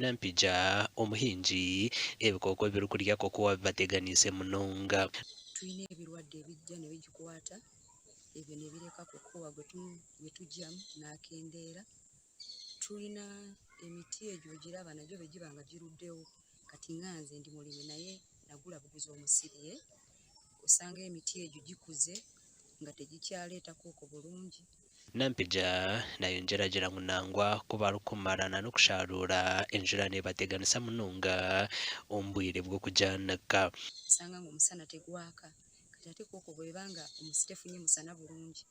Nampija omuhingi ebikoko biri kurya kokowa bateganise munonga. Tulina ebirwadde ebijja ne bigikwata ebyo ne bireka kokowa gwe tujjamu n'akendeera. Tulina emiti egyo giraba nagyo bwe giba nga giruddewo kati nga nze ndi mulimi naye nagula buguzi omusirye osanga emiti egyo gikuze nga tegikyaleeta kooko bulungi. Nampija nayo ngeragera munangwa kuba rukumarana n'okusharura enjura nebateganisa munonga ombwire bw'okujanaka. Osanga ng'omusana tegwaka kati ate kooko bw'ebanga omusi tefunye musana bulungi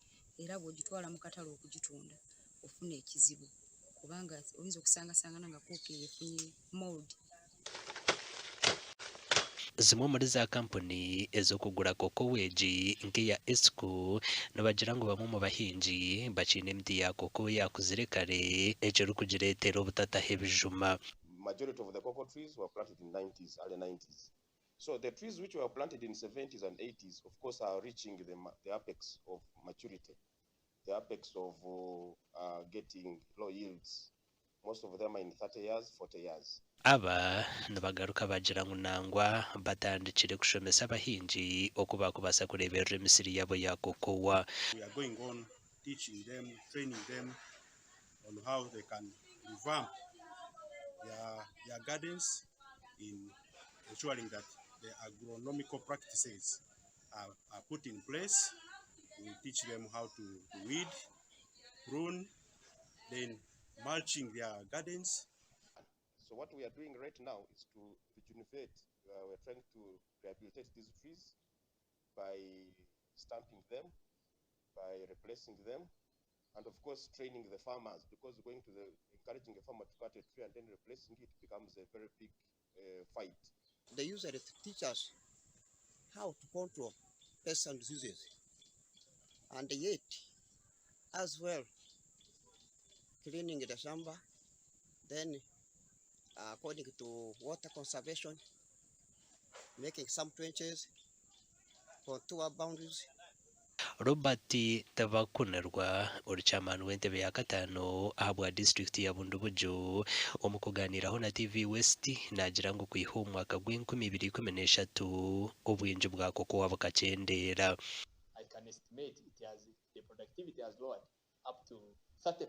era bw'ogitwala mu katale okugitunda ofuna ekizibu kubanga oyinza okusangasangana nga kooko efunye mold. Zimwe muri za kampuni ez'okugura koko weegi nk'eya Esco nibagira ngu bamwe mu bahingi bakiine emiti ya koko yakuzire kare ekirikugireetera obutataha ebijuma. Majority of the cocoa trees were planted in early 90s. So the trees which were planted in 70s and 80s, of course, are reaching the apex of maturity, the apex of getting low yields. Most of them are in 30 years, 40 years. Aba nibagaruka bagira ngu nangwa batandikire kushomesa abahingi okuba kubasa kureberera emisiri yabo ya kokowa. We are going on teaching them, training them on how they can revamp their gardens in ensuring that the agronomical practices are put in place. We teach them how to weed, prune, then mulching their gardens. So what we are doing right now is to rejuvenate. We're trying to rehabilitate these trees by stamping them, by replacing them, and of course training the farmers, because encouraging a farmer to cut a tree and then replacing it becomes a very big fight. They usually teach us how to control pests and diseases, and yet as well cleaning the shamba, then according to water conservation, making some trenches for tour boundaries. Robert Tabakunerwa olukyamani w'entebe ya kataano ahabwa disitulikiti ya Bundibugyo omu kuganiraho na TV West nagira ngu kwiha omwaka gw'2013 obwingi bwa kokowa bukacendeera. I can estimate the productivity has lowered up to 30%.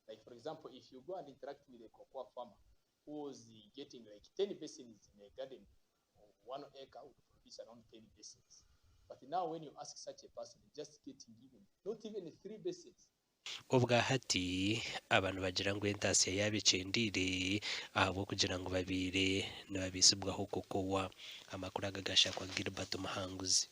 Like for example, if you go and interact with a cocoa farmer who was getting like 10 basins in a garden, 1 acre would produce around 10 basins. But now when you ask such a person, just getting given not even 3 basins. Obwa hati abantu bagira ngu entaasya yabicendiire ahabwo kugira ngu babiire nibabisibwaho kokowa. Amakuru agagashakwa Gilbert Muhanguzi.